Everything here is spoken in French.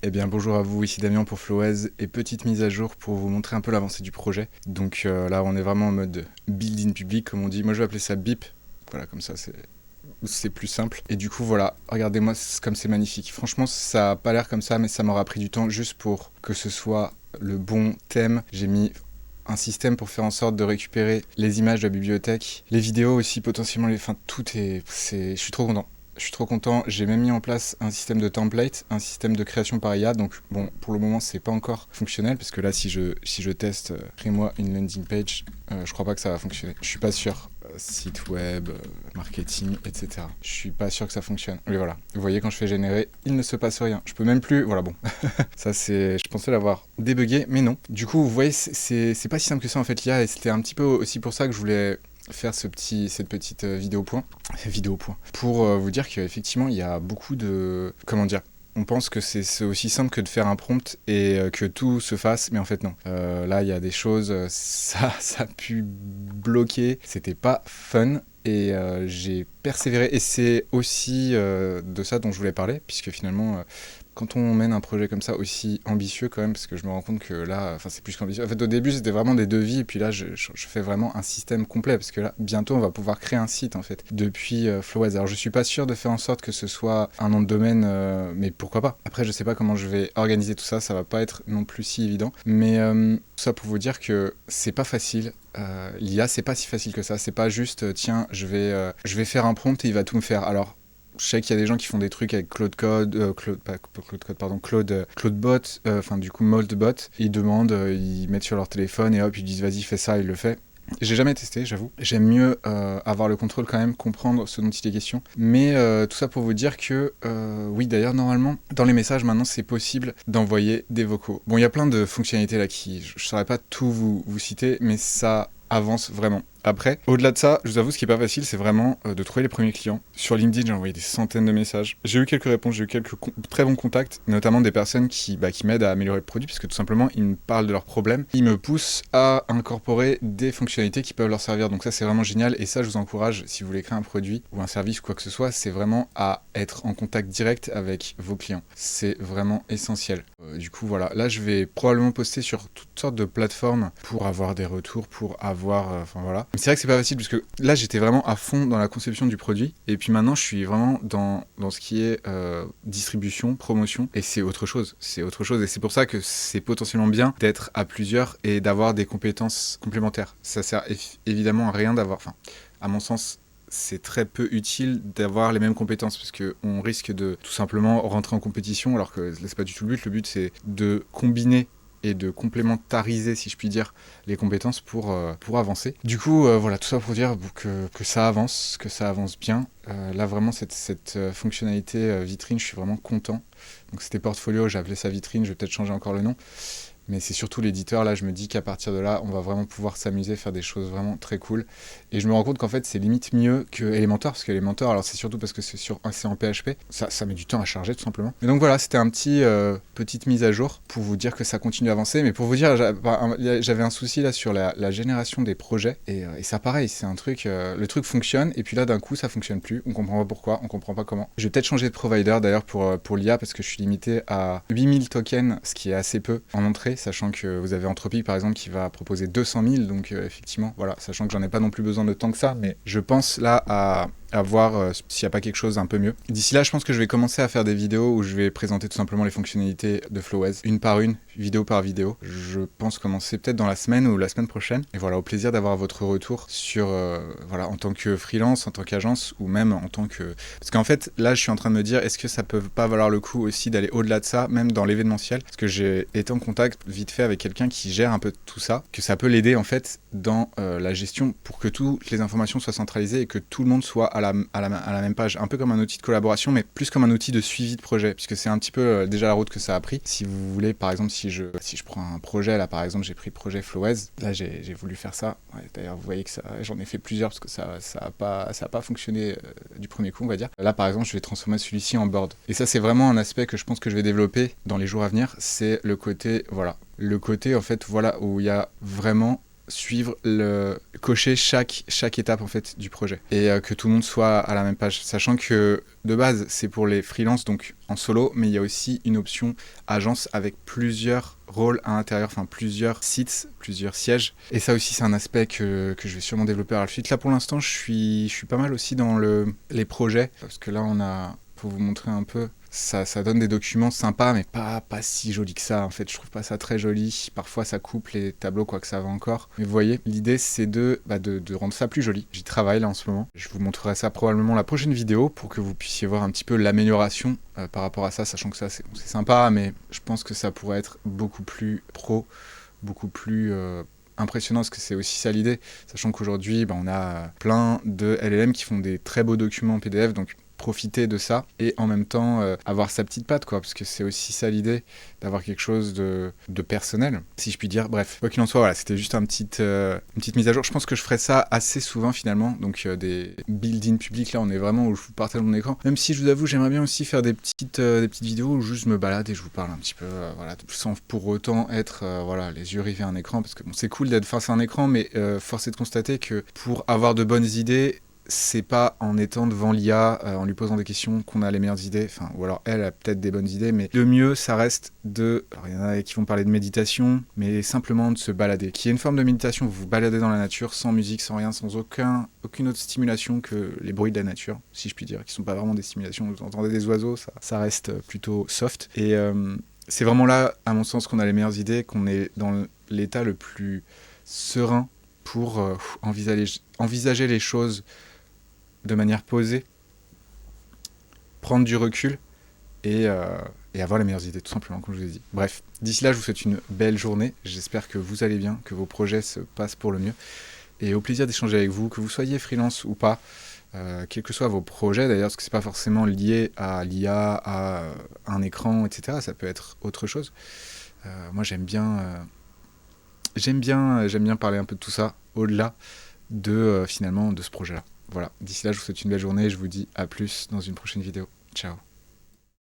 Eh bien bonjour à vous, ici Damien pour Flowez et petite mise à jour pour vous montrer un peu l'avancée du projet. Donc là on est vraiment en mode build in public comme on dit, moi je vais appeler ça BIP, voilà comme ça c'est plus simple. Et du coup voilà, regardez-moi comme c'est magnifique. Franchement ça a pas l'air comme ça mais ça m'aura pris du temps juste pour que ce soit le bon thème. J'ai mis un système pour faire en sorte de récupérer les images de la bibliothèque, les vidéos aussi potentiellement, enfin tout je suis trop content. Je suis trop content, j'ai même mis en place un système de template, un système de création par IA, donc bon, pour le moment c'est pas encore fonctionnel, parce que là si je teste, crée-moi une landing page, je crois pas que ça va fonctionner. Je suis pas sûr, site web, marketing, etc. Je suis pas sûr que ça fonctionne. Mais voilà, vous voyez quand je fais générer, il ne se passe rien. Je peux même plus, voilà bon. Ça c'est, je pensais l'avoir débugué, mais non. Du coup vous voyez, c'est pas si simple que ça en fait l'IA, et c'était un petit peu aussi pour ça que je voulais faire cette petite vidéo point, pour vous dire qu'effectivement il y a beaucoup de, comment dire, on pense que c'est aussi simple que de faire un prompt et que tout se fasse, mais en fait non. Là il y a des choses, ça a pu bloquer, c'était pas fun. Et j'ai persévéré, et c'est aussi de ça dont je voulais parler, puisque finalement quand on mène un projet comme ça aussi ambitieux quand même, parce que je me rends compte que là, enfin c'est plus qu'ambitieux. En fait au début c'était vraiment des devis, et puis là je fais vraiment un système complet, parce que là bientôt on va pouvoir créer un site en fait depuis Flowez. Alors je suis pas sûr de faire en sorte que ce soit un nom de domaine, mais pourquoi pas. Après je sais pas comment je vais organiser tout ça, ça va pas être non plus si évident, mais tout ça pour vous dire que c'est pas facile. L'IA c'est pas si facile que ça, c'est pas juste tiens je vais faire un prompt et il va tout me faire. Alors je sais qu'il y a des gens qui font des trucs avec Claude Code, Claude Bot, enfin du coup Moldbot. Ils demandent, ils mettent sur leur téléphone et hop, ils disent vas-y fais ça, il le fait. J'ai jamais testé, j'avoue. J'aime mieux avoir le contrôle quand même, comprendre ce dont il est question. Mais tout ça pour vous dire que, oui d'ailleurs normalement, dans les messages maintenant c'est possible d'envoyer des vocaux. Bon il y a plein de fonctionnalités là qui, je saurais pas tout vous citer, mais ça avance vraiment. Après, au-delà de ça, je vous avoue, ce qui est pas facile, c'est vraiment de trouver les premiers clients. Sur LinkedIn, j'ai envoyé des centaines de messages. J'ai eu quelques réponses, j'ai eu quelques très bons contacts, notamment des personnes qui m'aident à améliorer le produit, puisque tout simplement, ils me parlent de leurs problèmes. Ils me poussent à incorporer des fonctionnalités qui peuvent leur servir. Donc ça, c'est vraiment génial. Et ça, je vous encourage, si vous voulez créer un produit ou un service ou quoi que ce soit, c'est vraiment à être en contact direct avec vos clients. C'est vraiment essentiel. Du coup, voilà. Là, je vais probablement poster sur toutes sortes de plateformes pour avoir des retours, pour avoir... Enfin, voilà. C'est vrai que c'est pas facile, parce que là j'étais vraiment à fond dans la conception du produit, et puis maintenant je suis vraiment dans ce qui est distribution, promotion, et c'est autre chose, et c'est pour ça que c'est potentiellement bien d'être à plusieurs et d'avoir des compétences complémentaires. Ça sert évidemment à rien d'avoir, enfin à mon sens c'est très peu utile d'avoir les mêmes compétences, parce qu'on risque de tout simplement rentrer en compétition, alors que c'est pas du tout le but c'est de combiner et de complémentariser, si je puis dire, les compétences pour avancer. Du coup, voilà, tout ça pour dire que ça avance bien. Là, vraiment, cette fonctionnalité vitrine, je suis vraiment content. Donc, c'était Portfolio, j'ai appelé ça vitrine, je vais peut-être changer encore le nom. Mais c'est surtout l'éditeur, là, je me dis qu'à partir de là, on va vraiment pouvoir s'amuser, faire des choses vraiment très cool. Et je me rends compte qu'en fait, c'est limite mieux que Elementor, parce qu'Elementor, alors c'est surtout parce que c'est en PHP, ça met du temps à charger, tout simplement. Et donc voilà, c'était un petite mise à jour pour vous dire que ça continue à avancer. Mais pour vous dire, j'avais un souci là sur la génération des projets, et ça pareil, c'est un truc, le truc fonctionne, et puis là, d'un coup, ça fonctionne plus, on comprend pas pourquoi, on comprend pas comment. Je vais peut-être changer de provider, d'ailleurs, pour l'IA, parce que je suis limité à 8000 tokens, ce qui est assez peu en entrée, sachant que vous avez Anthropic par exemple qui va proposer 200 000, donc effectivement, voilà, sachant que j'en ai pas non plus besoin de tant que ça, mais je pense là à voir s'il n'y a pas quelque chose un peu mieux. D'ici là, je pense que je vais commencer à faire des vidéos où je vais présenter tout simplement les fonctionnalités de Flowez, une par une, vidéo par vidéo. Je pense commencer peut-être dans la semaine ou la semaine prochaine. Et voilà, au plaisir d'avoir votre retour sur, voilà, en tant que freelance, en tant qu'agence, ou même en tant que... Parce qu'en fait, là, je suis en train de me dire, est-ce que ça peut pas valoir le coup aussi d'aller au-delà de ça, même dans l'événementiel? Parce que j'ai été en contact vite fait avec quelqu'un qui gère un peu tout ça, que ça peut l'aider en fait dans la gestion pour que toutes les informations soient centralisées et que tout le monde soit à la même page, un peu comme un outil de collaboration, mais plus comme un outil de suivi de projet, puisque c'est un petit peu déjà la route que ça a pris. Si vous voulez, par exemple, si je prends un projet, là par exemple, j'ai pris le projet Flowez, là j'ai voulu faire ça. Ouais, d'ailleurs, vous voyez que j'en ai fait plusieurs parce que ça a pas fonctionné du premier coup, on va dire. Là, par exemple, je vais transformer celui-ci en board. Et ça, c'est vraiment un aspect que je pense que je vais développer dans les jours à venir. C'est le côté, voilà, en fait, voilà, où il y a vraiment suivre cocher chaque étape en fait du projet et que tout le monde soit à la même page, sachant que de base c'est pour les freelances donc en solo, mais il y a aussi une option agence avec plusieurs rôles à l'intérieur, enfin plusieurs sites, plusieurs sièges, et ça aussi c'est un aspect que je vais sûrement développer par la suite. Là pour l'instant je suis pas mal aussi dans les projets, parce que là on a, pour vous montrer un peu, ça donne des documents sympas, mais pas si jolis que ça. En fait, je trouve pas ça très joli. Parfois, ça coupe les tableaux, quoi que ça va encore. Mais vous voyez, l'idée, c'est de rendre ça plus joli. J'y travaille là en ce moment. Je vous montrerai ça probablement la prochaine vidéo pour que vous puissiez voir un petit peu l'amélioration par rapport à ça, sachant que ça, c'est sympa, mais je pense que ça pourrait être beaucoup plus pro, beaucoup plus impressionnant, parce que c'est aussi ça l'idée. Sachant qu'aujourd'hui, on a plein de LLM qui font des très beaux documents en PDF, donc profiter de ça et en même temps avoir sa petite patte, quoi, parce que c'est aussi ça l'idée, d'avoir quelque chose de personnel, si je puis dire. Bref, quoi qu'il en soit, voilà, c'était juste une petite mise à jour. Je pense que je ferai ça assez souvent finalement, donc des build-in publics, là on est vraiment où je vous partage mon écran, même si je vous avoue j'aimerais bien aussi faire des petites vidéos où juste je me balade et je vous parle un petit peu, voilà, sans pour autant être voilà, les yeux rivés à un écran, parce que bon, c'est cool d'être face à un écran, mais force est de constater que pour avoir de bonnes idées, c'est pas en étant devant l'IA, en lui posant des questions, qu'on a les meilleures idées, enfin, ou alors elle a peut-être des bonnes idées, mais le mieux, ça reste alors il y en a qui vont parler de méditation, mais simplement de se balader, qui est une forme de méditation, vous vous baladez dans la nature, sans musique, sans rien, sans aucune autre stimulation que les bruits de la nature, si je puis dire, qui sont pas vraiment des stimulations, vous entendez des oiseaux, ça reste plutôt soft, et c'est vraiment là, à mon sens, qu'on a les meilleures idées, qu'on est dans l'état le plus serein pour envisager les choses de manière posée, prendre du recul et avoir les meilleures idées, tout simplement, comme je vous ai dit. Bref, d'ici là, je vous souhaite une belle journée. J'espère que vous allez bien, que vos projets se passent pour le mieux. Et au plaisir d'échanger avec vous, que vous soyez freelance ou pas, quels que soient vos projets d'ailleurs, parce que c'est pas forcément lié à l'IA, à un écran, etc. Ça peut être autre chose. Moi, j'aime bien parler un peu de tout ça, au-delà de finalement de ce projet-là. Voilà, d'ici là, je vous souhaite une belle journée et je vous dis à plus dans une prochaine vidéo. Ciao.